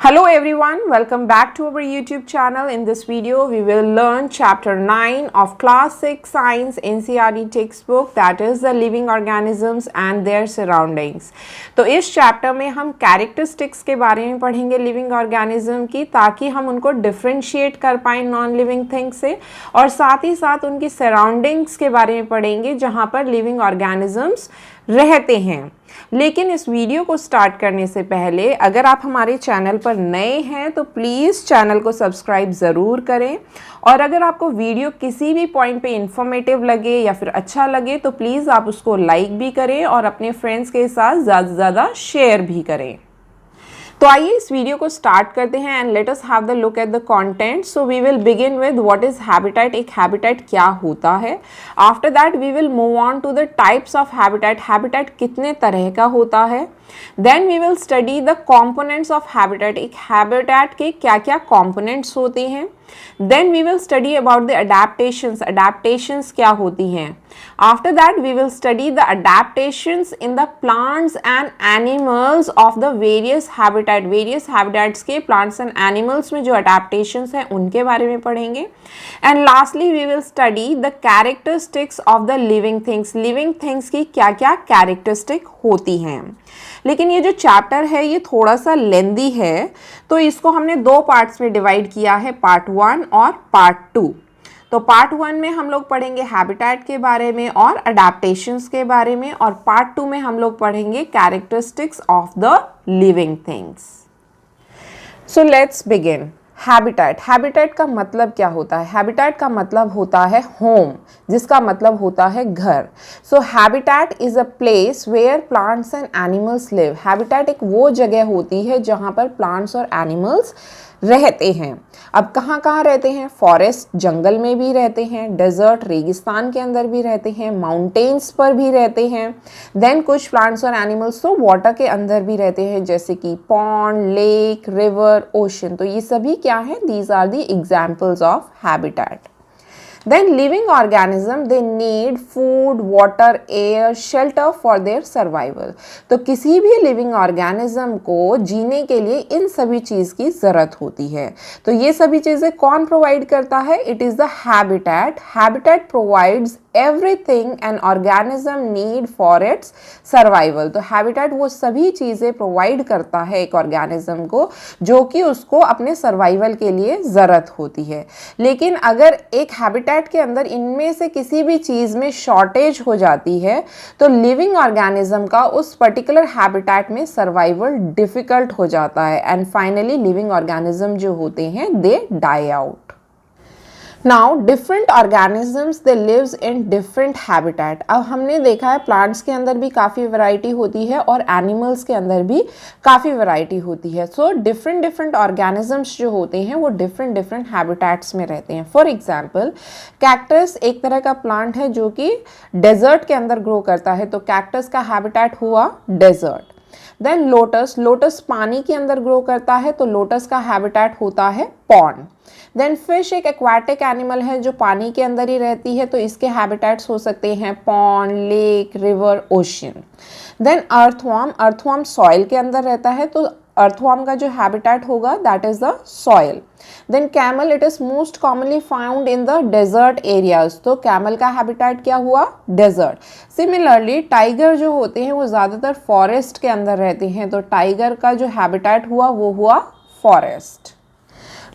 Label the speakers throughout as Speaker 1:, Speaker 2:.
Speaker 1: Hello everyone, welcome back to our YouTube channel. In this video, we will learn chapter 9 of class 6 science NCERT textbook, that is the living organisms and their surroundings. तो इस chapter में हम characteristics के बारे में पढ़ेंगे living organism की, ताकि हम उनको डिफ्रेंशिएट कर पाएँ नॉन लिविंग थिंग्स से, और साथ ही साथ उनकी सराउंडिंग्स के बारे में पढ़ेंगे जहाँ पर लिविंग ऑर्गेनिजम्स रहते हैं। लेकिन इस वीडियो को स्टार्ट करने से पहले अगर आप हमारे चैनल पर नए हैं तो प्लीज़ चैनल को सब्सक्राइब ज़रूर करें, और अगर आपको वीडियो किसी भी पॉइंट पे इंफॉर्मेटिव लगे या फिर अच्छा लगे तो प्लीज़ आप उसको लाइक भी करें और अपने फ्रेंड्स के साथ ज़्यादा से ज़्यादा शेयर भी करें। तो आइए इस वीडियो को स्टार्ट करते हैं and let us have the look at the content. So we will begin with what is habitat. एक हैबिटेट क्या होता है। After that we will move on to the types of habitat. Habitat कितने तरह का होता है। Then we will study the components of habitat. एक हैबिटेट के क्या क्या कॉम्पोनेंट्स होते हैं। Then we will study about the adaptations. Adaptations क्या होती हैं। After that we will study the adaptations in the plants and animals of the various habitat. Various habitats के प्लांट्स एंड एनिमल्स में जो अडेप्टेशंस हैं उनके बारे में पढ़ेंगे। And lastly we will study the characteristics of the living things. Living things की क्या क्या कैरेक्टरिस्टिक होती हैं। लेकिन ये जो चैप्टर है ये थोड़ा सा लेंदी है, तो इसको हमने दो पार्ट्स में डिवाइड किया है, पार्ट 1 और पार्ट 2। तो पार्ट 1 में हम लोग पढ़ेंगे हैबिटेट के बारे में और अडेप्टेशंस के बारे में, और पार्ट 2 में हम लोग पढ़ेंगे characteristics of the living things. So let's begin. Habitat. Habitat का मतलब क्या होता है। हैबिटेट का मतलब होता है होम, जिसका मतलब होता है घर। So habitat is a place where plants and animals live. Habitat एक वो जगह होती है जहाँ पर प्लांट्स और एनिमल्स रहते हैं। अब कहाँ कहाँ रहते हैं। फॉरेस्ट, जंगल में भी रहते हैं, डेजर्ट, रेगिस्तान के अंदर भी रहते हैं, माउंटेन्स पर भी रहते हैं। देन कुछ प्लांट्स और एनिमल्स तो वाटर के अंदर भी रहते हैं, जैसे कि पॉन्ड, लेक, रिवर, ओशन। तो ये सभी क्या है, these are the examples of habitat. Then living organism they need food, water, air, shelter for their survival. तो किसी भी लिविंग ऑर्गेनिज्म को जीने के लिए इन सभी चीज़ की ज़रूरत होती है। तो ये सभी चीज़ें कौन प्रोवाइड करता है। It is the habitat. Habitat provides everything an organism need for its survival. तो हैबिटेट वो सभी चीज़ें प्रोवाइड करता है एक ऑर्गेनिज्म को जो कि उसको अपने सर्वाइवल के लिए ज़रूरत होती है। लेकिन अगर एक हैबिटेट के अंदर इनमें से किसी भी चीज़ में शॉर्टेज हो जाती है तो लिविंग ऑर्गेनिज्म का उस पर्टिकुलर हैबिटेट में सर्वाइवल डिफिकल्ट हो जाता है, एंड फाइनली लिविंग ऑर्गेनिज्म जो होते हैं they die out. Now different organisms they lives in different habitat. अब हमने देखा है प्लांट्स के अंदर भी काफ़ी वैरायटी होती है और एनिमल्स के अंदर भी काफ़ी वैरायटी होती है। सो डिफरेंट ऑर्गेनिजम्स जो होते हैं वो डिफरेंट हैबिटेट्स में रहते हैं। फॉर एग्जांपल कैक्टस एक तरह का प्लांट है जो कि डेजर्ट के अंदर ग्रो करता है, तो कैक्टस का हैबिटेट हुआ डेजर्ट। Then lotus. लोटस पानी के अंदर ग्रो करता है, तो लोटस का हैबिटेट होता है पॉन्ड। देन फिश एक एक्वाटिक एनिमल है जो पानी के अंदर ही रहती है, तो इसके हैबिटेट्स हो सकते हैं pond, lake, river, ocean. Then earthworm. Earthworm soil के अंदर रहता है, तो अर्थवर्म का जो हैबिटेट होगा that is the soil. Then camel. It is most commonly found in the desert areas. तो कैमल का हैबिटेट क्या हुआ, डेजर्ट। सिमिलरली टाइगर जो होते हैं वो ज़्यादातर फॉरेस्ट के अंदर रहते हैं, तो टाइगर का जो हैबिटेट हुआ वो हुआ फॉरेस्ट।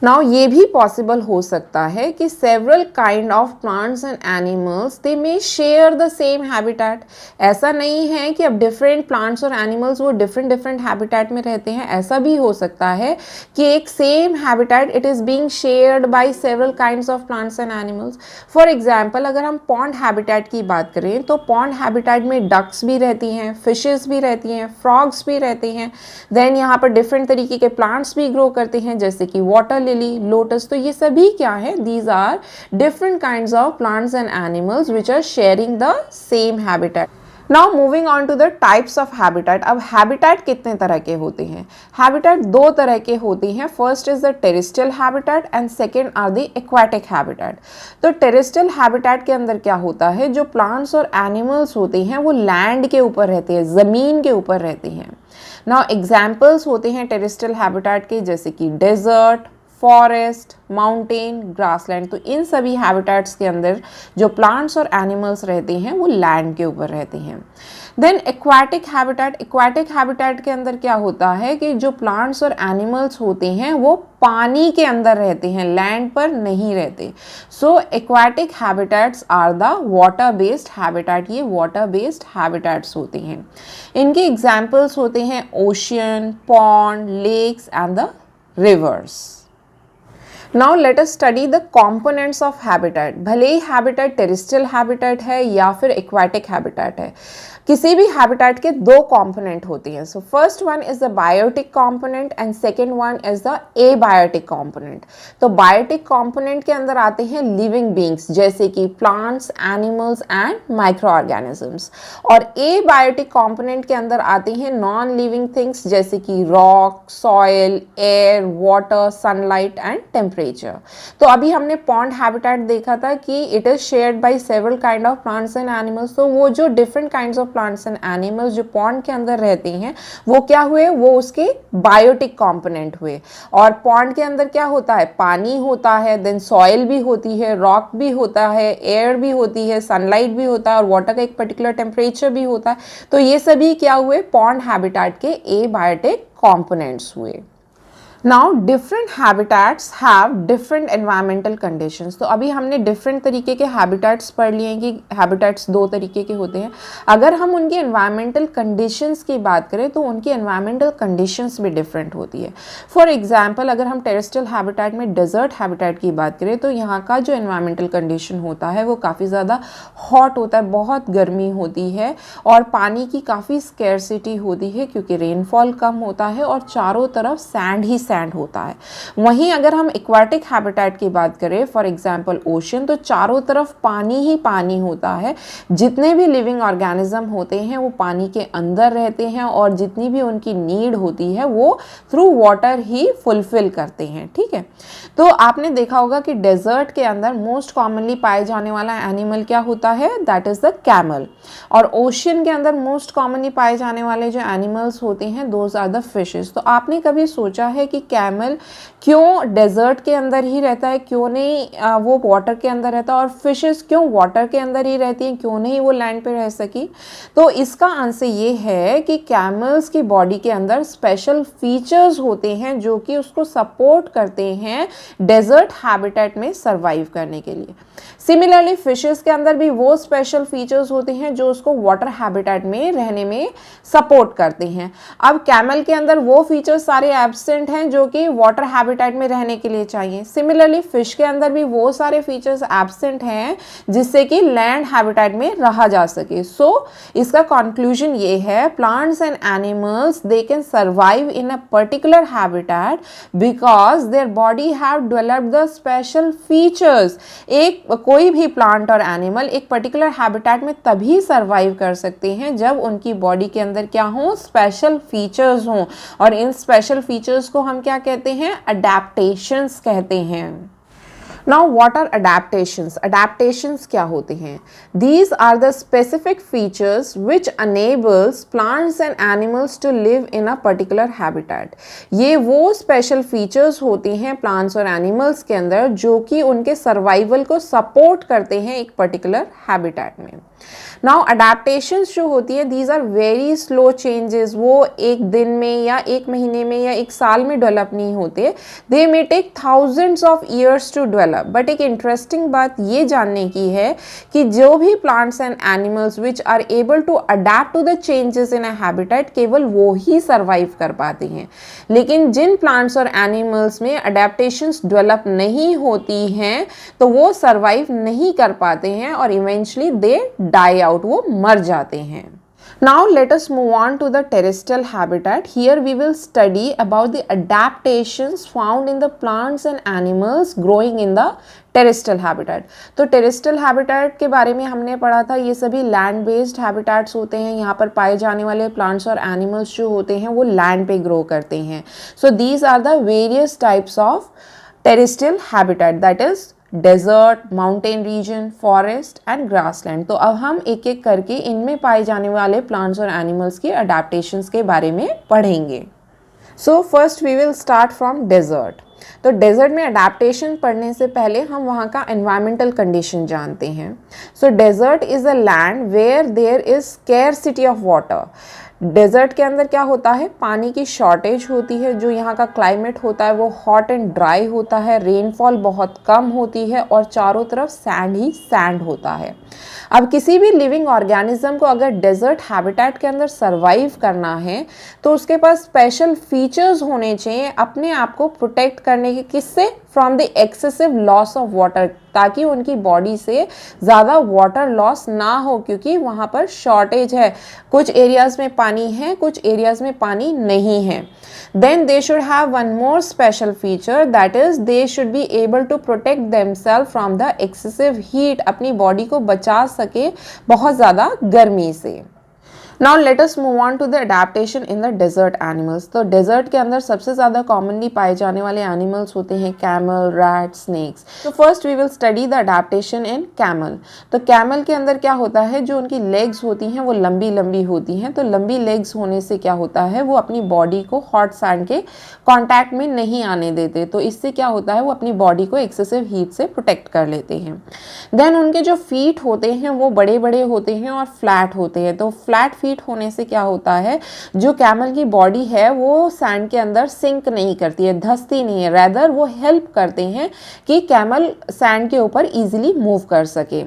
Speaker 1: नाउ ये भी पॉसिबल हो सकता है कि several kind of plants and animals they may share the same habitat. ऐसा नहीं है कि अब डिफरेंट प्लांट्स और एनिमल्स वो डिफरेंट हैबिटेट में रहते हैं। ऐसा भी हो सकता है कि एक same habitat it is being shared by several kinds of plants and animals. For example अगर हम पॉन्ड हैबिटेट की बात करें तो पॉन्ड हैबिटेट में डक्स भी रहती हैं, फिशेस भी रहती हैं, फ्रॉग्स भी रहते हैं। देन यहाँ पर डिफरेंट तरीके के प्लांट्स भी ग्रो करते हैं, जैसे कि वाटर लोटस। तो ये सभी क्या है, these are different kinds of plants and animals which are sharing the same habitat. Now moving on to the types of habitat. अब हैबिटेट कितने तरह के होते हैं? हैबिटेट दो तरह के होते हैं। First is the terrestrial habitat and second are the aquatic habitat. तो टेरेस्ट्रियल हैबिटेट के अंदर क्या होता है, जो प्लांट्स और एनिमल्स होते हैं वो लैंड के ऊपर रहते हैं, ज़मीन के ऊपर रहते हैं। नाउ एग्जाम्पल्स होते हैं टेरेस्ट्रियल हैबिटेट के, जैसे कि डेजर्ट, फॉरेस्ट, माउंटेन, ग्रासलैंड। तो इन सभी हैबिटेट्स के अंदर जो प्लांट्स और एनिमल्स रहते हैं वो लैंड के ऊपर रहते हैं। Then aquatic habitat. Aquatic habitat के अंदर क्या होता है कि जो प्लांट्स और एनिमल्स होते हैं वो पानी के अंदर रहते हैं, लैंड पर नहीं रहते। So aquatic habitats are the water based habitat. ये वाटर बेस्ड हैबिटेट्स होते हैं। इनके एग्जाम्पल्स होते हैं ocean, pond, lakes and the rivers. Now let us study the components of habitat. भले ही हैबिटेट टेरेस्ट्रियल हैबिटेट है या फिर एक्वाटिक हैबिटेट है, किसी भी हैबिटेट के दो कंपोनेंट होती हैं। So first one is the biotic component and second one is the abiotic component. तो बायोटिक कंपोनेंट के अंदर आते हैं लिविंग बींग्स जैसे कि plants, animals and micro organisms, और एबायोटिक कंपोनेंट के अंदर आते हैं नॉन लिविंग थिंग्स जैसे कि rock, soil, air, water, sunlight and temperature. तो अभी हमने पॉन्ड हैबिटेट देखा था कि it is shared by several kind of plants and animals. तो वो जो different kinds of plants and animals जो पॉन्ड के अंदर रहते हैं वो क्या हुए, वो उसके बायोटिक कंपोनेंट हुए। और पॉन्ड के अंदर क्या होता है, पानी होता है, देन सॉइल भी होती है, रॉक भी होता है, एयर भी होती है, सनलाइट भी होता है और वाटर का एक पर्टिकुलर टेम्परेचर भी होता है। तो ये सभी क्या हुए, पॉन्ड हैबिटेट के एबायोटिक कंपोनेंट्स हुए। Now different habitats have different environmental conditions. तो अभी हमने डिफरेंट तरीके के हैबिटेट्स पढ़ लिए हैं कि हैबिटेट्स दो तरीके के होते हैं। अगर हम उनकी एनवायरमेंटल कंडीशंस की बात करें तो उनकी एनवायरमेंटल कंडीशंस भी डिफरेंट होती है। फॉर एग्जांपल अगर हम टेरेस्ट्रियल हैबिटेट में डेजर्ट हैबिटेट की बात करें तो यहाँ का जो एनवायरमेंटल कंडीशन होता है वो काफ़ी ज़्यादा हॉट होता है, बहुत गर्मी होती है और पानी की काफ़ी स्कैरसिटी होती है क्योंकि रेनफॉल कम होता है और चारों तरफ सैंड ही सैंड होता है। वहीं अगर हम एक्वाटिक हैबिटेट की बात करें, फॉर एग्जांपल ओशन, तो चारों तरफ पानी ही पानी होता है। जितने भी लिविंग ऑर्गेनिज्म होते हैं वो पानी के अंदर रहते हैं और जितनी भी उनकी नीड होती है वो थ्रू वाटर ही फुलफिल करते हैं। ठीक है, तो आपने देखा होगा कि डेजर्ट के अंदर मोस्ट कॉमनली पाए जाने वाला एनिमल क्या होता है, दैट इज द कैमल। और ओशियन के अंदर मोस्ट कॉमनली पाए जाने वाले जो एनिमल्स होते हैं दोज आर द फिशेस। तो आपने कभी सोचा है कि कैमल क्यों डेजर्ट के अंदर ही रहता है, क्यों नहीं वो वाटर के अंदर रहता है, और फिशेस क्यों वाटर के अंदर ही रहती हैं, क्यों नहीं वो लैंड पे रह सकी? तो इसका आंसर ये है कि कैमल्स की बॉडी के अंदर स्पेशल फीचर्स होते हैं जो कि उसको सपोर्ट करते हैं डेजर्ट हैबिटेट में सर्वाइव करने के लिए। सिमिलरली फिशेस के अंदर भी वो स्पेशल फीचर्स होते हैं जो उसको वाटर हैबिटेट में रहने में सपोर्ट करते हैं। अब कैमल के अंदर वो फीचर्स सारे एब्सेंट हैं जो कि वाटर हैबिटेट में रहने के लिए चाहिए। सिमिलरली फिश के अंदर भी वो सारे फीचर्स एब्सेंट हैं जिससे कि लैंड हैबिटेट में रहा जा सके। सो इसका कंक्लूजन ये है, plants and animals they can survive in a particular habitat because their body have developed the special features. एक कोई भी प्लांट और एनिमल एक पर्टिकुलर हैबिटेट में तभी सर्वाइव कर सकते हैं जब उनकी बॉडी के अंदर क्या हो, स्पेशल फीचर्स हों। और इन स्पेशल फीचर्स को हम क्या कहते हैं, अडैप्टेशंस कहते हैं। Now what are adaptations? Adaptations क्या होते हैं? These are the specific features which enables plants and animals to live in a particular habitat. ये वो special features होते हैं plants और animals के अंदर जो कि उनके survival को support करते हैं एक particular habitat में। नाउ अडेप्टेशंस जो होती है these are very slow changes. वो एक दिन में या एक महीने में या एक साल में डेवलप नहीं होते। They may take thousands of years to develop. But एक इंटरेस्टिंग बात ये जानने की है कि जो भी plants and animals which are able to adapt to the changes in a habitat केवल वो ही सर्वाइव कर पाते हैं। लेकिन जिन प्लांट्स और एनिमल्स में अडेप्टेशंस डेवलप नहीं होती हैं तो वो सर्वाइव नहीं कर पाते हैं और इवेंचुअली दे डाई आउट, वो मर जाते हैं। Now let us move on to the terrestrial habitat. Here we will study about the adaptations found in the plants and animals growing in the terrestrial habitat. तो terrestrial habitat के बारे में हमने पढ़ा था, ये सभी लैंड बेस्ड हैबिटेट्स होते हैं। यहाँ पर पाए जाने वाले प्लांट्स और एनिमल्स जो होते हैं वो लैंड पे ग्रो करते हैं। So these are the various types of terrestrial habitat, that is desert, mountain region, forest and grassland. तो अब हम एक एक करके इनमें पाए जाने वाले प्लांट्स और एनिमल्स की अडेप्टेशंस के बारे में पढ़ेंगे। So first we will start from desert. तो डेजर्ट में अडेप्टेशन पढ़ने से पहले हम वहाँ का एनवायरमेंटल कंडीशन जानते हैं। So desert is a land where there is scarcity of water. Desert के अंदर क्या होता है, पानी की शॉर्टेज होती है। जो यहाँ का क्लाइमेट होता है वो हॉट एंड ड्राई होता है, रेनफॉल बहुत कम होती है और चारों तरफ सैंड ही सैंड होता है। अब किसी भी लिविंग ऑर्गेनिज्म को अगर डेजर्ट हैबिटेट के अंदर सरवाइव करना है तो उसके पास स्पेशल फीचर्स होने चाहिए अपने आप को प्रोटेक्ट करने के, किससे, from the excessive loss of water, ताकि उनकी बॉडी से ज़्यादा वाटर लॉस ना हो, क्योंकि वहाँ पर शॉर्टेज है। कुछ एरियाज़ में पानी है, कुछ एरियाज़ में पानी नहीं है। Then they should have one more special feature, that is they should be able to protect themselves from the excessive heat, अपनी बॉडी को बचा सके बहुत ज़्यादा गर्मी से। Now let us move on to the adaptation in the desert animals। तो desert के अंदर सबसे ज़्यादा कॉमनली पाए जाने वाले एनिमल्स होते हैं कैमल, रैट, स्नेक्स। तो first we will study the adaptation in camel. तो कैमल के अंदर क्या होता है, जो उनकी लेग्स होती हैं वो लंबी लंबी होती हैं। तो लंबी लेग्स होने से क्या होता है, वो अपनी बॉडी को हॉट सैंड के कॉन्टैक्ट में नहीं आने देते। तो इससे क्या होता है, वो अपनी बॉडी को एक्सेसिव हीट से प्रोटेक्ट कर लेते हैं। देन उनके जो फीट होते हैं वो बड़े बड़े होते हैं और फ्लैट होते हैं। तो फ्लैट फीट होने से क्या होता है, जो कैमल की बॉडी है वो सैंड के अंदर सिंक नहीं करती है, धंसती नहीं है, रैदर वो हेल्प करते हैं कि कैमल सैंड के ऊपर इजीली मूव कर सके।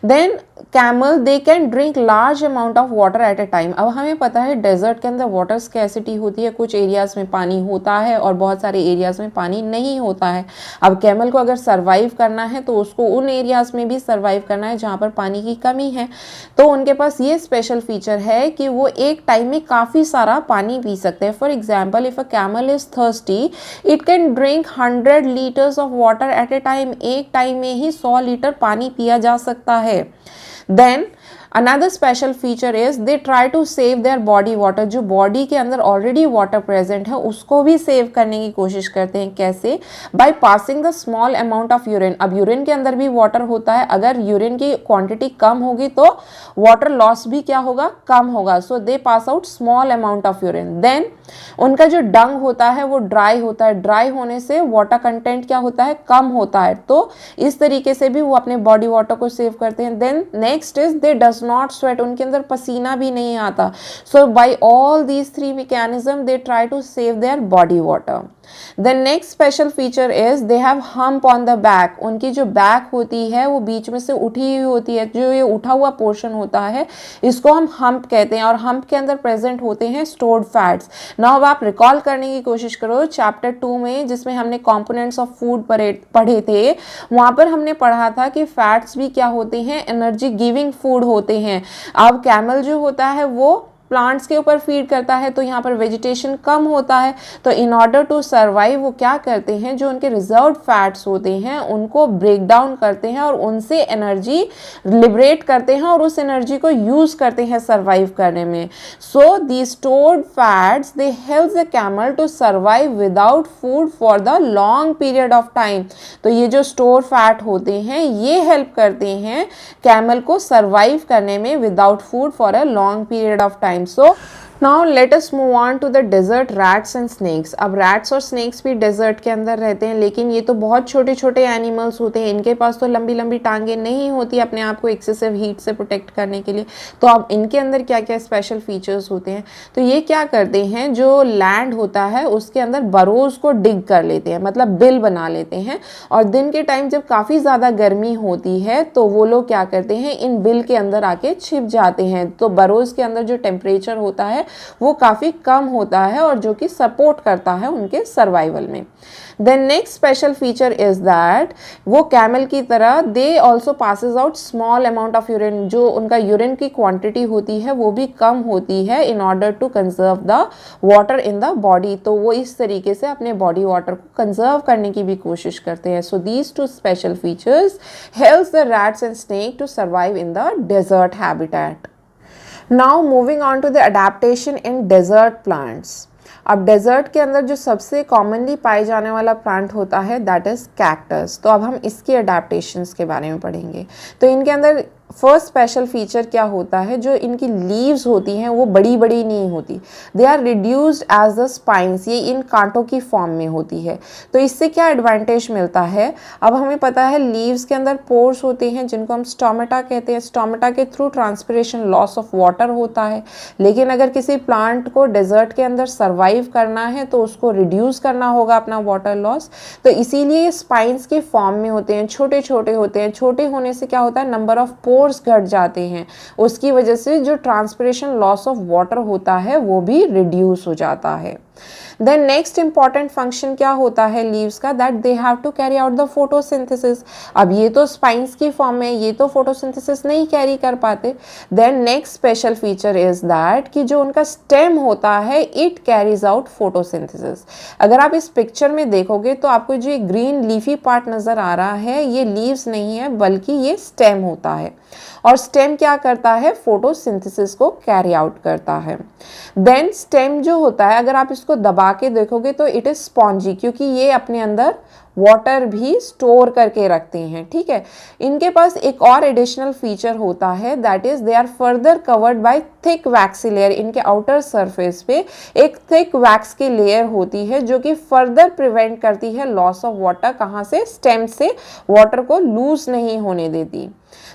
Speaker 1: Then camel they can drink large amount of water at a time. अब हमें पता है डेजर्ट के अंदर वाटर स्कैसिटी होती है, कुछ एरियाज में पानी होता है और बहुत सारे एरियाज में पानी नहीं होता है। अब कैमल को अगर सर्वाइव करना है तो उसको उन एरियाज में भी सर्वाइव करना है जहाँ पर पानी की कमी है। तो उनके पास ये स्पेशल फीचर है कि वो एक टाइम में काफ़ी सारा पानी पी सकते हैं। For example, if a camel is thirsty it can drink 100 litres of water eight A time. एक टाइम में ही 100 लीटर पानी पिया जा सकता है। Then another special feature is they try to save their body water। जो बॉडी के अंदर ऑलरेडी वाटर प्रेजेंट है उसको भी सेव करने की कोशिश करते हैं। कैसे? By passing the small amount of urine. अब यूरिन के अंदर भी वाटर होता है, अगर यूरिन की क्वांटिटी कम होगी तो वाटर लॉस भी क्या होगा, कम होगा। So they pass out small amount of urine. Then उनका जो डंग होता है वो ड्राई होता है। ड्राई होने से वाटर कंटेंट क्या होता है, कम होता है। तो इस तरीके से भी वो अपने बॉडी वाटर को सेव करते हैं। Then next is they does not sweat. उनके अंदर पसीना भी नहीं आता। So by all these 3 mechanism they try to save their body water. The next special feature is they have hump on the back। उनकी जो बैक होती है वो बीच में से उठी हुई होती है। जो ये उठा हुआ पोर्शन होता है इसको हम हम्प कहते हैं और हम्प के अंदर प्रेजेंट होते हैं स्टोर्ड फैट्स। नाउ अब आप रिकॉल करने की कोशिश करो चैप्टर 2 में, जिसमें हमने कंपोनेंट्स ऑफ फूड पढ़े थे। वहाँ पर हमने पढ़ा था कि फैट्स भी क्या होते हैं, एनर्जी गिविंग फूड होते हैं। अब कैमल जो होता है वो प्लांट्स के ऊपर फीड करता है, तो यहाँ पर वेजिटेशन कम होता है। तो इन ऑर्डर टू सर्वाइव वो क्या करते हैं, जो उनके रिजर्व फैट्स होते हैं उनको ब्रेक डाउन करते हैं और उनसे एनर्जी लिबरेट करते हैं और उस एनर्जी को यूज करते हैं सर्वाइव करने में। So the stored fats they help the camel to survive without food for the long period of time. तो ये जो स्टोर फैट होते हैं ये हेल्प करते हैं कैमल को सर्वाइव करने में without food for a long period of time. So now let us move on to the desert rats and snakes। अब rats और snakes भी desert के अंदर रहते हैं, लेकिन ये तो बहुत छोटे छोटे एनिमल्स होते हैं। इनके पास तो लंबी लंबी टांगे नहीं होती अपने आप को एक्सेसिव हीट से प्रोटेक्ट करने के लिए। तो अब इनके अंदर क्या क्या स्पेशल फीचर्स होते हैं, तो ये क्या करते हैं, जो लैंड होता है उसके अंदर बरोज को डिग कर लेते हैं, मतलब बिल बना लेते हैं। और दिन के टाइम जब काफ़ी ज़्यादा गर्मी होती है तो वो लोग क्या करते हैं, इन बिल के अंदर आके छिप जाते हैं। तो बरोज के अंदर जो टेम्परेचर होता है वो काफ़ी कम होता है और जो कि सपोर्ट करता है उनके सर्वाइवल में। Then next special feature is that वो कैमल की तरह they also passes out small amount of urine, जो उनका यूरिन की क्वांटिटी होती है वो भी कम होती है in order to conserve the water in the body. तो वो इस तरीके से अपने बॉडी वाटर को कंजर्व करने की भी कोशिश करते हैं। So these two special features helps the rats and snake to survive in the desert habitat. Now moving on to the adaptation in desert plants. अब डेजर्ट के अंदर जो सबसे कॉमनली पाए जाने वाला प्लांट होता है दैट इज़ कैक्टस। तो अब हम इसकी अडेप्टेशंस के बारे में पढ़ेंगे। तो इनके अंदर फर्स्ट स्पेशल फीचर क्या होता है, जो इनकी लीव्स होती हैं वो बड़ी बड़ी नहीं होती, they are reduced as the spines, ये इन कांटों की फॉर्म में होती है। तो इससे क्या एडवांटेज मिलता है, अब हमें पता है लीव्स के अंदर पोर्स होते हैं जिनको हम स्टोमेटा कहते हैं। स्टोमेटा के through transpiration loss of water होता है, लेकिन अगर किसी प्लांट को डेजर्ट के अंदर सर्वाइव करना है तो उसको रिड्यूस करना होगा अपना वाटर लॉस। तो इसीलिए ये स्पाइंस के फॉर्म में होते हैं, छोटे छोटे होते हैं। छोटे होने से क्या होता है, नंबर ऑफ पोर्स घट जाते हैं, उसकी वजह से जो ट्रांसपिरेशन लॉस ऑफ वाटर होता है वो भी रिड्यूस हो जाता है। देन नेक्स्ट इंपॉर्टेंट फंक्शन क्या होता है लीव्स का, that they have to carry out the photosynthesis. अब ये तो स्पाइंस की फॉर्म में, ये तो फोटोसिंथेसिस नहीं कैरी कर पाते। Then next special feature is that कि जो उनका स्टेम होता है इट कैरीज आउट फोटोसिंथेसिस। अगर आप इस पिक्चर में देखोगे तो आपको जो ये ग्रीन लीफी पार्ट नजर आ रहा है ये लीव्स नहीं है बल्कि ये स्टेम होता है, और स्टेम क्या करता है, फोटोसिंथेसिस को कैरी आउट करता है। देन स्टेम जो होता है अगर आप इसको दबा के देखोगे तो इट इज स्पॉन्जी, क्योंकि ये अपने अंदर वाटर भी स्टोर करके रखते हैं। ठीक है, इनके पास एक और एडिशनल फीचर होता है that is they are further covered by thick waxy layer. इनके आउटर सरफेस पे एक थिक वैक्स की लेयर होती है जो कि फर्दर प्रिवेंट करती है लॉस ऑफ वाटर, कहाँ से, स्टेम से, वाटर को लूज नहीं होने देती।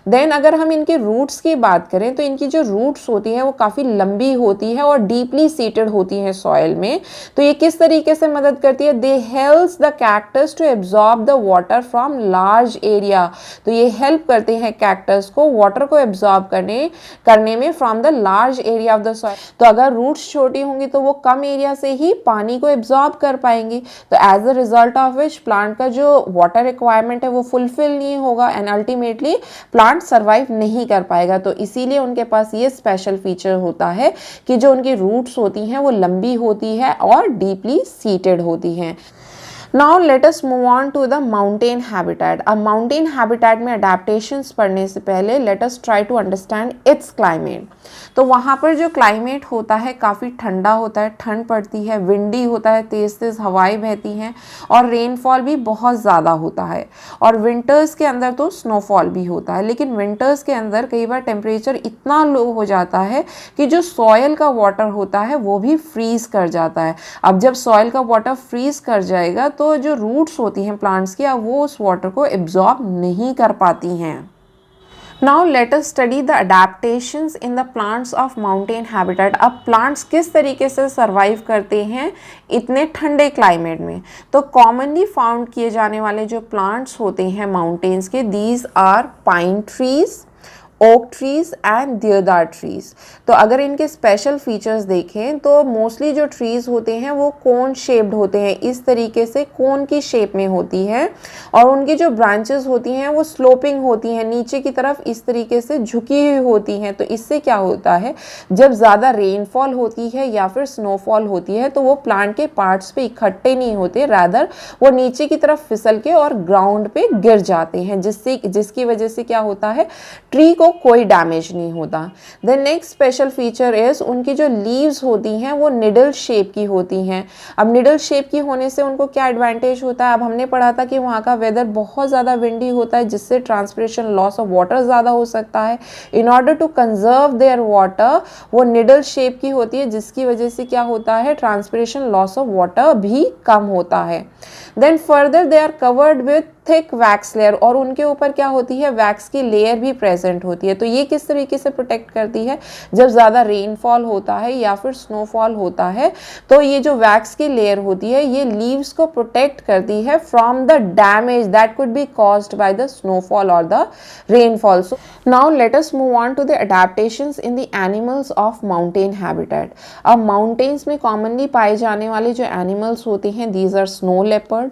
Speaker 1: देन अगर हम इनके रूट्स की बात करें तो इनकी जो रूट्स होती हैं वो काफ़ी लंबी होती है और डीपली सीटेड होती हैं सॉइल में। तो ये किस तरीके से मदद करती है, they helps the cactus to absorb the water from large area. तो ये हेल्प करते हैं कैक्टस को वाटर को एब्जॉर्ब करने में from the large area of the soil. तो अगर रूट्स छोटी होंगी तो वो कम एरिया से ही पानी को एब्जॉर्ब कर पाएंगी। तो as a result of which plant का जो वाटर रिक्वायरमेंट है वो फुलफिल नहीं होगा एंड अल्टीमेटली प्लांट सर्वाइव नहीं कर पाएगा। तो इसीलिए उनके पास ये स्पेशल फीचर होता है कि जो उनकी रूट्स होती हैं वो लंबी होती है और डीपली सीटेड होती हैं। Now let us move on to the mountain habitat. अब माउंटेन हैबिटेट में अडेप्टेशंस पढ़ने से पहले let us try to understand its climate. तो वहाँ पर जो क्लाइमेट होता है काफ़ी ठंडा होता है, ठंड पड़ती है, विंडी होता है, तेज़ तेज़ हवाएं बहती हैं और रेनफॉल भी बहुत ज़्यादा होता है। और विंटर्स के अंदर तो स्नोफॉल भी होता है, लेकिन विंटर्स के अंदर कई बार टेम्परेचर इतना लो हो जाता है कि जो सॉयल का वाटर होता है वो भी फ्रीज़ कर जाता है। अब जब सॉयल का वाटर फ्रीज़ कर जाएगा तो जो रूट्स होती हैं प्लांट्स की वो उस वाटर को एब्जॉर्ब नहीं कर पाती हैं। Now let us study the adaptations in the plants of mountain habitat। अब plants किस तरीके से सर्वाइव करते हैं इतने ठंडे क्लाइमेट में। तो कॉमनली फाउंड किए जाने वाले जो प्लांट्स होते हैं माउंटेन्स के, these are pine trees, oak trees and deodar trees. तो अगर इनके स्पेशल फीचर्स देखें तो मोस्टली जो ट्रीज होते हैं वो कोन शेप्ड होते हैं, इस तरीके से कोन की शेप में होती है, और उनकी जो ब्रांचेस होती हैं वो स्लोपिंग होती हैं, नीचे की तरफ इस तरीके से झुकी हुई होती हैं। तो इससे क्या होता है, जब ज़्यादा रेनफॉल होती है या फिर स्नोफॉल होती है तो वो प्लांट के पार्ट्स पे इकट्ठे नहीं होते, रादर वो नीचे की तरफ फिसल के और ग्राउंड पे गिर जाते हैं, जिसकी वजह से क्या होता है, ट्री को कोई डैमेज नहीं होता। Then next special feature is उनकी जो लीव्स होती हैं वो निडल शेप की होती हैं। अब निडल शेप की होने से उनको क्या एडवांटेज होता है, अब हमने पढ़ा था कि वहाँ का वेदर बहुत ज़्यादा विंडी होता है जिससे ट्रांसपिरेशन लॉस ऑफ वाटर ज़्यादा हो सकता है। In order to conserve their water वो निडल शेप की होती है, जिसकी वजह से क्या होता है, ट्रांसपिरेशन लॉस ऑफ वाटर भी कम होता है। Then further they are covered with thick wax layer, और उनके ऊपर क्या होती है, वैक्स की लेयर भी प्रेजेंट होती है। तो ये किस तरीके से प्रोटेक्ट करती है, जब ज़्यादा रेनफॉल होता है या फिर स्नोफॉल होता है तो ये जो वैक्स की लेयर होती है ये लीव्स को प्रोटेक्ट करती है from the damage that could be caused by the snowfall और the rainfall. So now let us move on to the adaptations in the animals of mountain habitat. अब mountains में commonly पाए जाने वाले जो एनिमल्स होते हैं, these are snow leopard,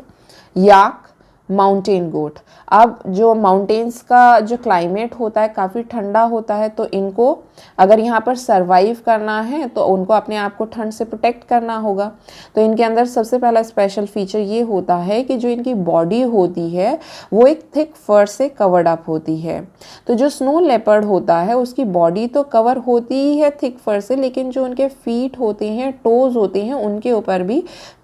Speaker 1: yak, mountain goat. अब जो माउंटेन्स का जो क्लाइमेट होता है काफ़ी ठंडा होता है, तो इनको अगर यहाँ पर सरवाइव करना है तो उनको अपने आप को ठंड से प्रोटेक्ट करना होगा। तो इनके अंदर सबसे पहला स्पेशल फीचर ये होता है कि जो इनकी बॉडी होती है वो एक थिक फर से कवर्ड अप होती है। तो जो स्नो लेपर्ड होता है उसकी बॉडी तो कवर होती ही है थिक फर से, लेकिन जो उनके फीट होते हैं, टोज होते हैं, उनके ऊपर भी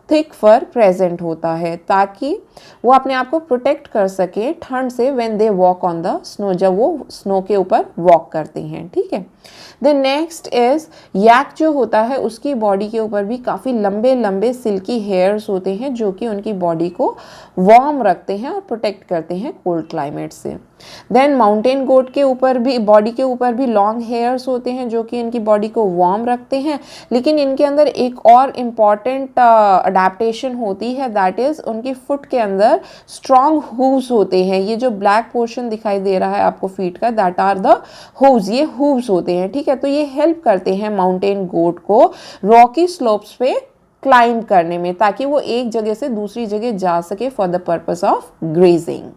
Speaker 1: थिक फर प्रेजेंट होता है ताकि वो अपने आप को प्रोटेक्ट कर सके ठंड से when they walk on the snow, जब वो स्नो के ऊपर वॉक करते हैं। ठीक है। देन नेक्स्ट इज याक जो होता है उसकी बॉडी के ऊपर भी काफ़ी लंबे लंबे सिल्की हेयर्स होते हैं जो कि उनकी बॉडी को वार्म रखते हैं और प्रोटेक्ट करते हैं कोल्ड क्लाइमेट से। देन माउंटेन गोट के ऊपर भी, बॉडी के ऊपर भी लॉन्ग हेयर्स होते हैं जो कि इनकी बॉडी को वार्म रखते हैं, लेकिन इनके अंदर एक और इम्पॉर्टेंट अडेप्टेशन होती है, दैट इज उनकी फुट के अंदर स्ट्रॉन्ग हूव्स होते हैं। ये जो ब्लैक पोर्शन दिखाई दे रहा है आपको फीट का, दैट आर द हूव्स, ये हूव्स होते हैं। ठीक है। तो ये हेल्प करते हैं माउंटेन गोट को रॉकी स्लोप्स पे क्लाइंब करने में, ताकि वो एक जगह से दूसरी जगह जा सके for the purpose of grazing.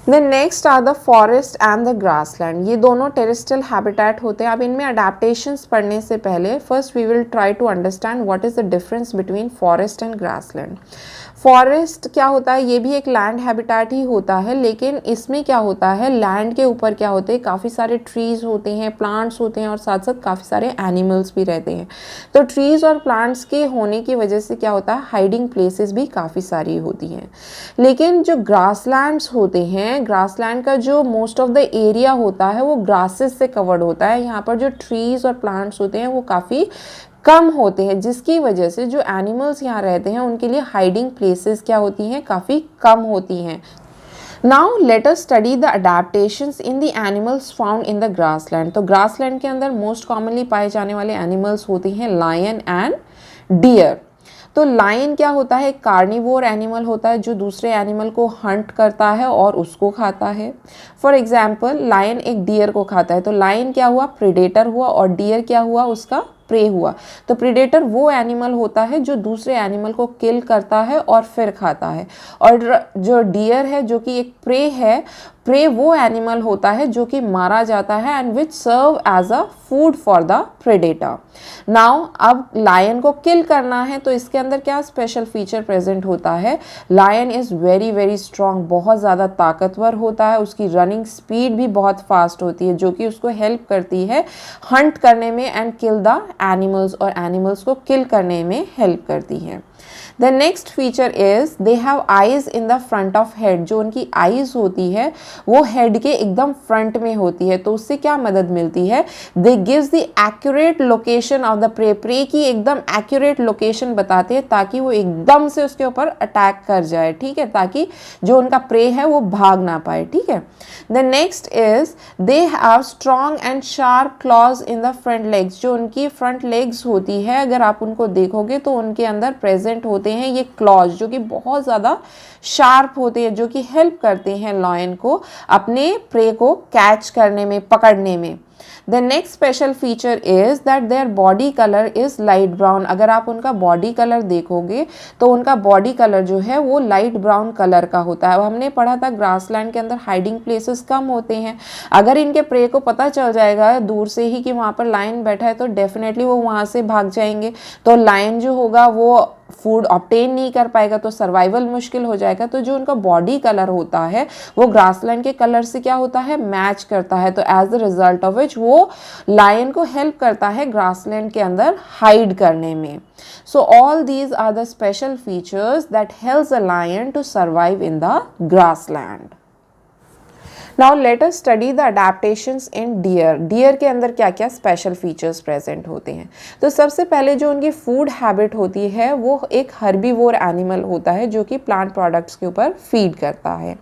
Speaker 1: Then next are the forest and the grassland. ये दोनों टेरेस्ट्रियल हैबिटेट होते हैं। अब इनमें अडेप्टेशंस पढ़ने से पहले first we will try to understand what is the difference between forest and grassland. Forest क्या होता है, ये भी एक लैंड हैबिटेट ही होता है, लेकिन इसमें क्या होता है, लैंड के ऊपर क्या होते हैं, काफ़ी सारे ट्रीज होते हैं, प्लांट्स होते हैं और साथ साथ काफ़ी सारे एनिमल्स भी रहते हैं। तो ट्रीज और प्लांट्स के होने की वजह से क्या होता है, हाइडिंग प्लेसेस भी काफ़ी सारी होती हैं। लेकिन जो ग्रासलैंड्स होते हैं, ग्रासलैंड का जो मोस्ट ऑफ द एरिया होता है वो ग्रासेस से कवर्ड होता है। यहाँ पर जो ट्रीज और प्लांट्स होते हैं वो काफ़ी कम होते हैं, जिसकी वजह से जो एनिमल्स यहाँ रहते हैं उनके लिए हाइडिंग प्लेसेस क्या होती हैं, काफ़ी कम होती हैं। Now let us study the adaptations in the animals found in the grassland. तो ग्रासलैंड के अंदर मोस्ट कॉमनली पाए जाने वाले एनिमल्स होते हैं लायन एंड डियर। तो लायन क्या होता है, कार्निवोर एनिमल होता है जो दूसरे एनिमल को हंट करता है और उसको खाता है। फॉर एग्जाम्पल लायन एक डियर को खाता है, तो लायन क्या हुआ, प्रेडेटर हुआ, और डियर क्या हुआ, उसका प्रे हुआ। तो प्रेडेटर वो एनिमल होता है जो दूसरे एनिमल को किल करता है और फिर खाता है, और जो डियर है जो कि एक प्रे है, प्रे वो एनिमल होता है जो कि मारा जाता है and which serve as a food for the predator. Now अब लायन को किल करना है तो इसके अंदर क्या स्पेशल फीचर प्रेजेंट होता है, lion is very very strong, बहुत ज़्यादा ताकतवर होता है, उसकी रनिंग स्पीड भी बहुत फास्ट होती है जो कि उसको हेल्प करती है हंट करने में एंड किल द एनिमल्स, और एनिमल्स को किल करने में हेल्प करती है। The next feature is they have eyes in the front of head. जो उनकी आईज होती है वो हेड के एकदम फ्रंट में होती है, तो उससे क्या मदद मिलती है, they gives the accurate location of the prey, prey की एकदम एक्यूरेट लोकेशन बताते हैं ताकि वो एकदम से उसके ऊपर अटैक कर जाए। ठीक है, ताकि जो उनका प्रे है वो भाग ना पाए। ठीक है। The next is they have strong and sharp clause in the front legs. जो उनकी फ्रंट लेग्स होती है अगर आप उनको देखोगे तो उनके अंदर प्रेजेंट होते हैं ये क्लॉज जो कि बहुत ज़्यादा शार्प होते हैं, जो कि हेल्प करते हैं लायन को अपने प्रे को कैच करने में, पकड़ने में। The next special feature is that their body color is light brown. अगर आप उनका बॉडी कलर देखोगे तो उनका बॉडी कलर जो है वो लाइट ब्राउन कलर का होता है। अब हमने पढ़ा था ग्रासलैंड के अंदर हाइडिंग प्लेसेस कम होते हैं, अगर इनके प्रे को पता चल जाएगा दूर से ही कि वहाँ पर लायन बैठा है तो डेफिनेटली वो वहाँ से भाग जाएंगे, तो लायन जो होगा वो फूड ऑब्टेन नहीं कर पाएगा, तो सर्वाइवल मुश्किल हो जाएगा। तो जो उनका बॉडी कलर होता है वो ग्रासलैंड के कलर से क्या होता है, मैच करता है, तो as the result of which वो लायन को हेल्प करता है ग्रासलैंड के अंदर हाइड करने में। So all these are the special features that helps a lion to survive in the grassland. Now let us study the adaptations in deer. Deer के अंदर क्या क्या स्पेशल फीचर्स प्रेजेंट होते हैं। तो सबसे पहले जो उनकी फूड हैबिट होती है वो एक हर्बीवोर एनिमल होता है जो कि प्लांट प्रोडक्ट्स के ऊपर फीड करता है।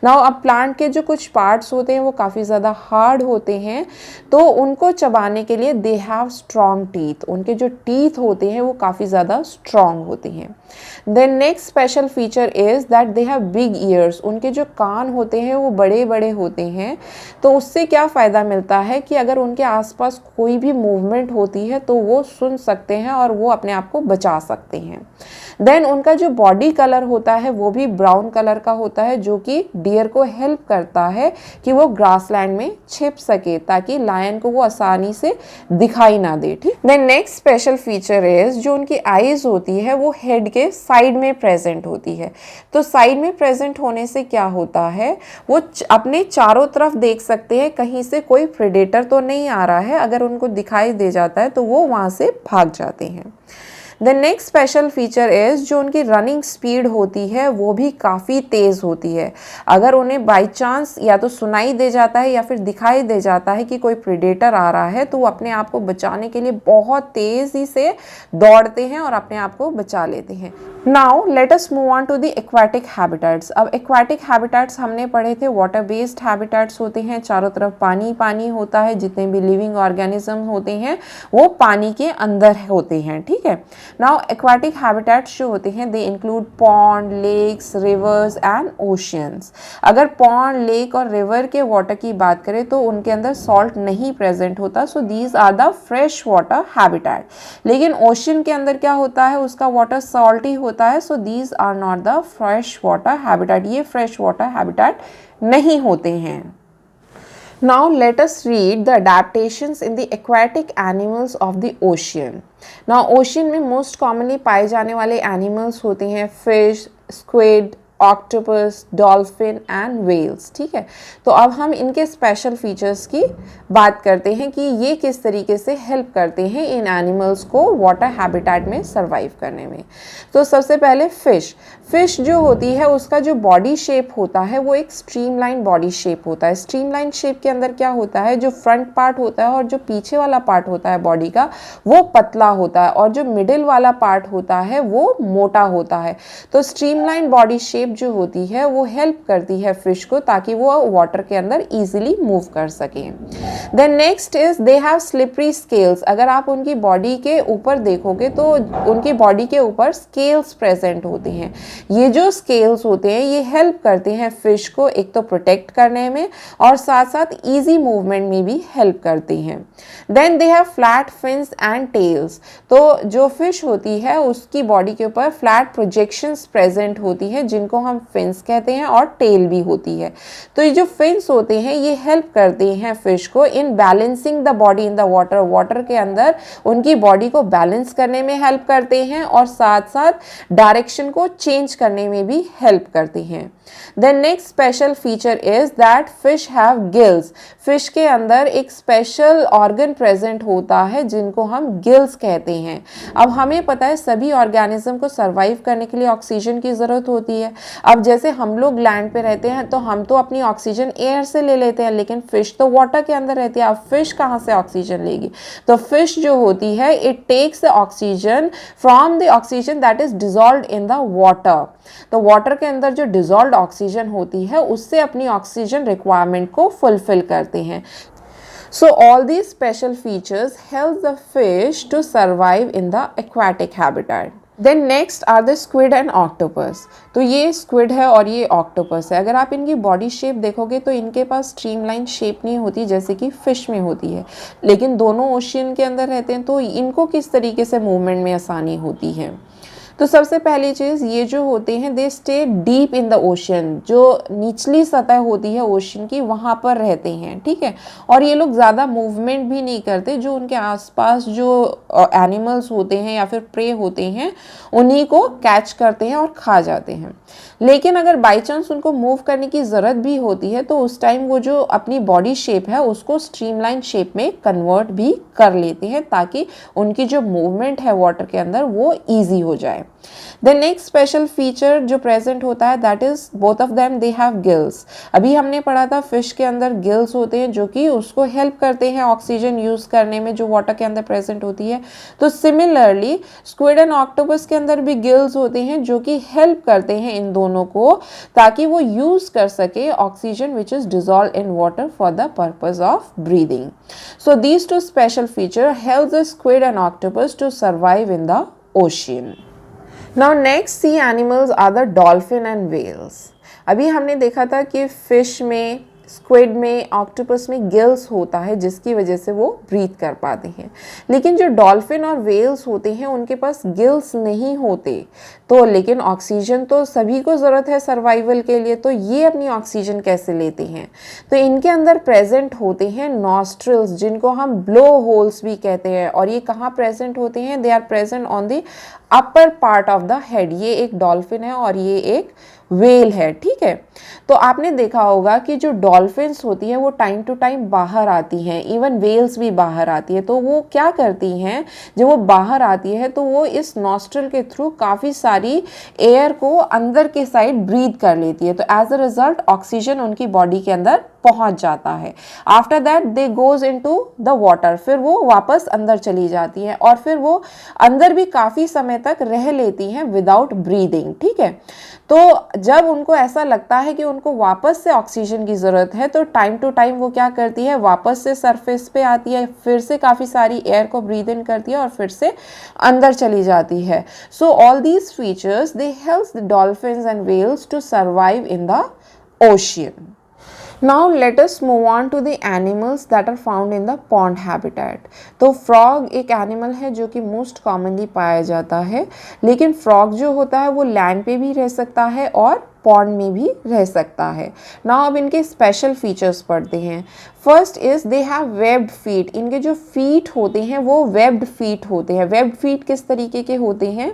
Speaker 1: नाउ अब प्लांट के जो कुछ पार्ट्स होते हैं वो काफ़ी ज़्यादा हार्ड होते हैं, तो उनको चबाने के लिए दे हैव स्ट्रॉन्ग टीथ। उनके जो टीथ होते हैं वो काफ़ी ज़्यादा स्ट्रॉन्ग होते हैं। Then next special feature is that they have big ears. उनके जो कान होते हैं वो बड़े बड़े होते हैं, तो उससे क्या फ़ायदा मिलता है कि अगर उनके आसपास कोई भी मूवमेंट होती है तो वो सुन सकते हैं और वो अपने आप को बचा सकते हैं। देन उनका जो बॉडी कलर होता है वो भी ब्राउन कलर का होता है, जो कि डियर को हेल्प करता है कि वो ग्रासलैंड में छिप सके ताकि लायन को वो आसानी से दिखाई ना दे। ठीक। Then next special feature is जो उनकी आईज होती है वो हेड के साइड में प्रेजेंट होती है। तो साइड में प्रेजेंट होने से क्या होता है, वो अपने चारों तरफ देख सकते हैं, कहीं से कोई प्रेडेटर तो नहीं आ रहा है। अगर उनको दिखाई दे जाता है तो वो वहाँ से भाग जाते हैं। The next special feature is जो उनकी रनिंग स्पीड होती है वो भी काफ़ी तेज़ होती है। अगर उन्हें बाई चांस या तो सुनाई दे जाता है या फिर दिखाई दे जाता है कि कोई प्रेडेटर आ रहा है, तो वो अपने आप को बचाने के लिए बहुत तेज़ी से दौड़ते हैं और अपने आप को बचा लेते हैं। Now let us move on to the aquatic habitats. अब एक्वाटिक हैबिटेट्स हमने पढ़े थे, वाटर बेस्ड हैबिटेट्स होते हैं, चारों तरफ पानी पानी होता है, जितने भी लिविंग ऑर्गेनिज्म होते हैं वो पानी के अंदर होते हैं। ठीक है। नाउ एक्वाटिक हैबिटेट्स जो होते हैं they include pond, lakes, rivers and oceans. अगर पॉन्ड, लेक और रिवर के वाटर की बात करें तो उनके अंदर सॉल्ट नहीं प्रेजेंट होता, so these are the fresh water habitat. लेकिन ओशियन के अंदर क्या होता है, उसका वाटर सॉल्टी होता है, so these are not the fresh water habitat. ये फ्रेश वाटर हैबिटेट नहीं होते हैं। Now let us read the adaptations in the aquatic animals of the ocean. Now ocean में most commonly पाए जाने वाले animals होते हैं fish, squid, octopus, dolphin and whales. ठीक है। तो अब हम इनके स्पेशल फीचर्स की बात करते हैं कि ये किस तरीके से हेल्प करते हैं इन एनिमल्स को वाटर हैबिटेट में सरवाइव करने में। तो सबसे पहले फिश जो होती है उसका जो बॉडी शेप होता है वो एक स्ट्रीमलाइन बॉडी शेप होता है। स्ट्रीमलाइन शेप के अंदर क्या होता है, जो फ्रंट पार्ट होता है और जो पीछे वाला पार्ट होता है बॉडी का वो पतला होता है और जो मिडिल वाला पार्ट होता है वो मोटा होता है। तो स्ट्रीमलाइन बॉडी शेप जो होती है वो हेल्प करती है फिश को ताकि वो वाटर के अंदर इजीली मूव कर सकें। Then next is they have slippery scales. अगर आप उनकी बॉडी के ऊपर देखोगे तो उनकी बॉडी के ऊपर स्केल्स प्रेजेंट होते हैं। ये जो स्केल्स होते हैं ये हेल्प करते हैं फिश को एक तो प्रोटेक्ट करने में और साथ साथ इजी मूवमेंट में भी हेल्प करती हैं। Then they have flat fins and tails. तो जो फिश होती है उसकी बॉडी के ऊपर फ्लैट प्रोजेक्शंस प्रेजेंट होती है जिनको हम फिन्स कहते हैं और टेल भी होती है। तो ये जो फिन्स होते हैं ये हेल्प करते हैं फिश को in balancing the body in the water. Water के अंदर उनकी बॉडी को बैलेंस करने में हेल्प करते हैं और साथ साथ डायरेक्शन को चेंज करने में भी हेल्प करते हैं। Then next special feature is that fish have gills. Fish के अंदर एक स्पेशल ऑर्गन प्रेजेंट होता है जिनको हम गिल्स कहते हैं। अब हमें पता है सभी ऑर्गेनिज्म को सर्वाइव करने के लिए ऑक्सीजन की ज़रूरत होती है। अब जैसे हम लोग लैंड पे रहते हैं तो हम तो अपनी ऑक्सीजन एयर से ले लेते हैं, लेकिन फिश तो वाटर के अंदर रहती है। अब फिश कहाँ से ऑक्सीजन लेगी? तो फिश जो होती है it takes the oxygen from the oxygen that is dissolved in the water. तो वाटर के अंदर जो डिजॉल्व्ड ऑक्सीजन होती है उससे अपनी ऑक्सीजन रिक्वायरमेंट को फुलफिल करते हैं। So all these special features help the fish to survive in the aquatic habitat. Then next are the squid and octopus. तो ये स्क्विड है और ये ऑक्टोपस है। अगर आप इनकी बॉडी शेप देखोगे तो इनके पास स्ट्रीमलाइन शेप नहीं होती जैसे कि फिश में होती है, लेकिन दोनों ओशियन के अंदर रहते हैं तो इनको किस तरीके से मूवमेंट में आसानी होती है। तो सबसे पहली चीज़ ये जो होते हैं they stay deep in the ocean. जो निचली सतह होती है ओशन की वहाँ पर रहते हैं। ठीक है। और ये लोग ज़्यादा मूवमेंट भी नहीं करते, जो उनके आसपास जो एनिमल्स होते हैं या फिर प्रे होते हैं उन्हीं को कैच करते हैं और खा जाते हैं। लेकिन अगर बाई चांस उनको मूव करने की ज़रूरत भी होती है तो उस टाइम वो जो अपनी बॉडी शेप है उसको स्ट्रीमलाइन शेप में कन्वर्ट भी कर लेते हैं ताकि उनकी जो मूवमेंट है वाटर के अंदर वो ईजी हो जाए। द नेक्स्ट स्पेशल फीचर जो प्रेजेंट होता है that is both of them they have gills. अभी हमने पढ़ा था फिश के अंदर गिल्स होते हैं जो कि उसको हेल्प करते हैं ऑक्सीजन यूज करने में, जो वाटर के अंदर प्रेजेंट होती है। तो सिमिलरली स्क्विड एंड ऑक्टोपस के अंदर भी गिल्स होते हैं जो कि हेल्प करते हैं इन दोनों को, ताकि वो यूज कर सके oxygen which is dissolve in water for the purpose of breathing. So these two special feature help the squid and octopus to survive in the ocean. Now next sea animals are the dolphin and whales. अभी हमने देखा था कि fish में, squid में, octopus में gills होता है जिसकी वजह से वो ब्रीथ कर पाते हैं, लेकिन जो डॉल्फिन और वेल्स होते हैं उनके पास गिल्स नहीं होते। तो लेकिन ऑक्सीजन तो सभी को ज़रूरत है सर्वाइवल के लिए, तो ये अपनी ऑक्सीजन कैसे लेते हैं? तो इनके अंदर प्रेजेंट होते हैं नॉस्ट्रिल्स, जिनको हम ब्लो होल्स भी कहते हैं। और ये कहाँ प्रेजेंट होते हैं? They are present on the upper part of the head. ये एक डॉल्फिन है और ये एक वेल है, ठीक है। तो आपने देखा होगा कि जो डॉल्फिन्स होती हैं वो टाइम टू टाइम बाहर आती हैं, इवन वेल्स भी बाहर आती है। तो वो क्या करती हैं, जब वो बाहर आती है तो वो इस नॉस्ट्रल के थ्रू काफ़ी सारी एयर को अंदर के साइड ब्रीथ कर लेती है। तो एज अ रिजल्ट ऑक्सीजन उनकी बॉडी के अंदर पहुंच जाता है। After that they goes into the water, फिर वो वापस अंदर चली जाती हैं और फिर वो अंदर भी काफ़ी समय तक रह लेती हैं विदाउट ब्रीदिंग, ठीक है। तो जब उनको ऐसा लगता है कि उनको वापस से ऑक्सीजन की ज़रूरत है तो टाइम टू टाइम वो क्या करती है, वापस से सरफेस पे आती है, फिर से काफ़ी सारी एयर को ब्रीद इन करती है और फिर से अंदर चली जाती है। So all these features they help the dolphins and whales to survive in the ocean. Now let us move on to the animals that are found in the pond habitat. तो frog एक animal है जो कि most commonly पाया जाता है, लेकिन frog जो होता है वो land पे भी रह सकता है और पॉन्ड में भी रह सकता है। नाउ अब इनके स्पेशल फीचर्स पढ़ते हैं। First is they have webbed feet. इनके जो फीट होते हैं वो वेब्ड फीट होते हैं। वेब्ड फीट किस तरीके के होते हैं?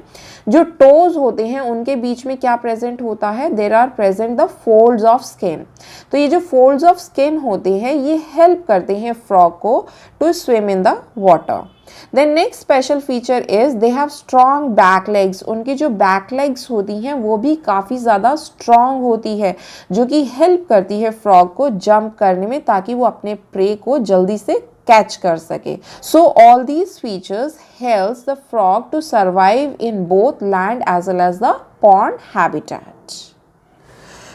Speaker 1: जो टोज होते हैं उनके बीच में क्या प्रेजेंट होता है? There are present the folds of skin. तो ये जो फोल्ड्स ऑफ स्किन होते हैं ये हेल्प करते हैं फ्रॉग को to swim in the water. Then next special feature is they have strong back legs. उनकी जो बैक लेग्स होती हैं वो भी काफ़ी ज़्यादा स्ट्रॉन्ग होती है, जो कि हेल्प करती है फ्रॉग को जंप करने में, ताकि वो अपने प्रे को जल्दी से कैच कर सके। So all these features helps the frog to survive in both land as well as the pond habitat.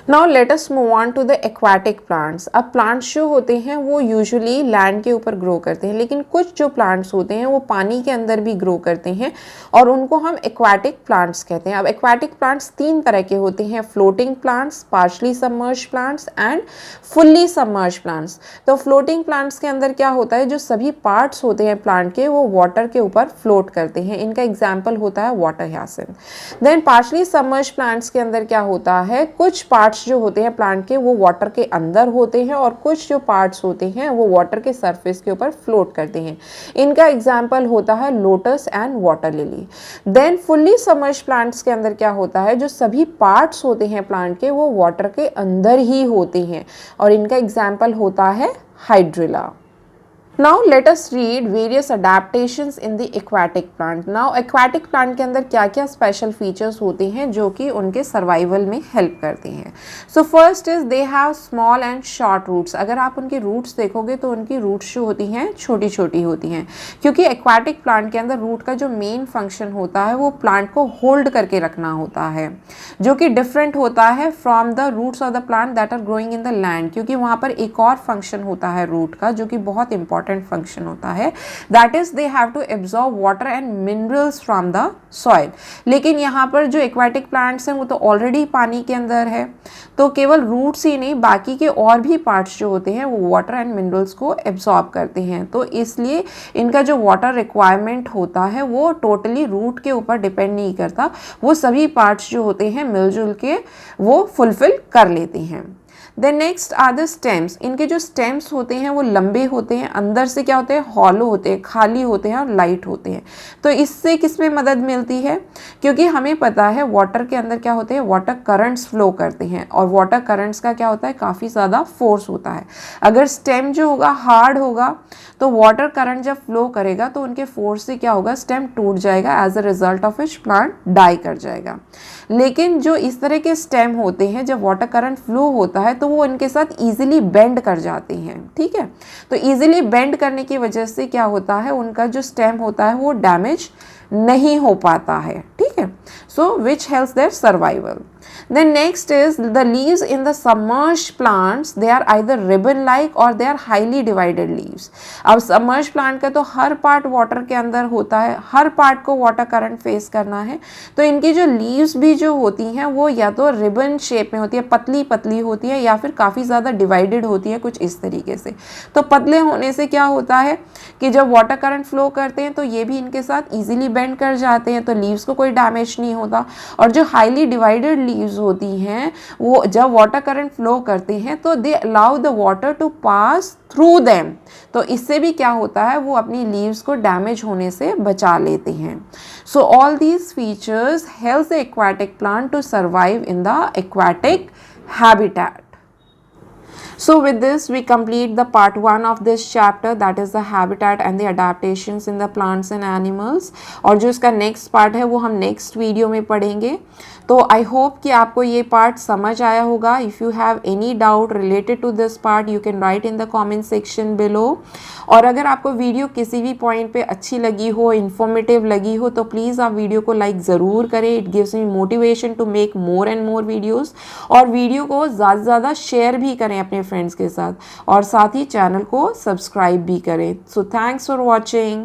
Speaker 1: Now let us move on to the aquatic plants. अब प्लांट्स जो होते हैं वो यूजुअली लैंड के ऊपर grow करते हैं, लेकिन कुछ जो प्लांट्स होते हैं वो पानी के अंदर भी ग्रो करते हैं और उनको हम एक्वाटिक प्लांट्स कहते हैं। अब एक्वाटिक प्लांट्स तीन तरह के होते हैं, floating plants, partially submerge plants and fully submerge plants. तो फ्लोटिंग प्लांट्स के अंदर क्या होता है, जो सभी पार्ट्स होते हैं प्लांट के वो वाटर के ऊपर फ्लोट करते हैं। इनका एग्जाम्पल होता है water hyacinth. Then partially submerge plants के अंदर क्या होता है, कुछ पार्ट्स जो होते हैं प्लांट के वो वाटर के अंदर होते हैं और कुछ जो पार्ट्स होते हैं वो वाटर के सरफेस के ऊपर फ्लोट करते हैं। इनका एग्जाम्पल होता है lotus and water lily. Then fully submerged plants के अंदर क्या होता है, जो सभी पार्ट्स होते हैं प्लांट के वो वाटर के अंदर ही होते हैं और इनका एग्जाम्पल होता है hydrilla. Now let us read various adaptations in the aquatic plant. Now aquatic plant के अंदर क्या क्या special features होते हैं जो कि उनके survival में help करते हैं। So first is they have small and short roots. अगर आप उनकी roots देखोगे तो उनकी roots जो होती हैं छोटी छोटी होती हैं, क्योंकि aquatic plant के अंदर root का जो main function होता है वो plant को hold करके रखना होता है, जो कि different होता है from the roots of the plant that are growing in the land। क्योंकि वहाँ पर एक और function होता है root का जो कि बहुत important फंक्शन होता है, that is they have to absorb water and minerals from the soil. लेकिन यहाँ पर जो एक्वाटिक प्लांट्स हैं वो तो ऑलरेडी पानी के अंदर है, तो केवल रूट्स ही नहीं बाकी के और भी पार्ट्स जो होते हैं वो वाटर एंड मिनरल्स को एब्जॉर्ब करते हैं। तो इसलिए इनका जो वाटर रिक्वायरमेंट होता है वो टोटली रूट के ऊपर डिपेंड नहीं करता, वो सभी पार्ट्स जो होते हैं मिलजुल के वो फुलफिल कर लेते हैं। Then next are the stems. इनके जो स्टेम्स होते हैं वो लंबे होते हैं, अंदर से क्या होते हैं, हॉलो होते हैं, खाली होते हैं और लाइट होते हैं। तो इससे किस में मदद मिलती है, क्योंकि हमें पता है वाटर के अंदर क्या होते हैं, वाटर करंट्स फ्लो करते हैं और वाटर करंट्स का क्या होता है, काफ़ी ज़्यादा फोर्स होता है। अगर स्टेम जो होगा हार्ड होगा तो वाटर करंट जब फ्लो करेगा तो उनके फोर्स से क्या होगा, स्टेम टूट जाएगा, as a result of which plant die कर जाएगा। लेकिन जो इस तरह के स्टेम होते हैं जब वाटर करंट फ्लो होता है तो वो इनके साथ इजीली बेंड कर जाते हैं, ठीक है। तो इजीली बेंड करने की वजह से क्या होता है, उनका जो स्टेम होता है वो डैमेज नहीं हो पाता है, ठीक है। So which helps their survival. Then next is the leaves in the submerged plants, they are either ribbon like or they are highly divided leaves. अब submerged plant का तो हर पार्ट वाटर के अंदर होता है, हर पार्ट को वाटर करंट फेस करना है, तो इनकी जो लीव्स भी जो होती हैं वो या तो रिबन शेप में होती है, पतली पतली होती है, या फिर काफ़ी ज़्यादा डिवाइडेड होती है कुछ इस तरीके से। तो पतले होने से क्या होता है कि जब वाटर करंट फ्लो करते हैं तो ये भी इनके साथ ईजिली बेंड कर जाते हैं, तो लीव्स को कोई डैमेज नहीं होता। और जो हाईली डिवाइडेड लीव्स होती हैं वो जब वाटर करंट फ्लो करते हैं तो they allow the water to pass through them, तो इससे भी क्या होता है, वो अपनी लीव्स को डैमेज होने से बचा लेते हैं। So all these features help the aquatic plant to survive in the aquatic habitat. So with this we complete the part 1 of this chapter, that is the habitat and the adaptations in the plants and animals। और जो इसका next part है वो हम next video में पढ़ेंगे। तो I hope कि आपको ये पार्ट समझ आया होगा। If you have any doubt related to this part you can write in the comment section below. और अगर आपको वीडियो किसी भी पॉइंट पे अच्छी लगी हो, इन्फॉर्मेटिव लगी हो, तो प्लीज़ आप वीडियो को लाइक ज़रूर करें। It gives me motivation to make more and more videos. और वीडियो को ज़्यादा से ज़्यादा शेयर भी करें अपने फ्रेंड्स के साथ, और साथ ही चैनल को सब्सक्राइब भी करें। So thanks for watching.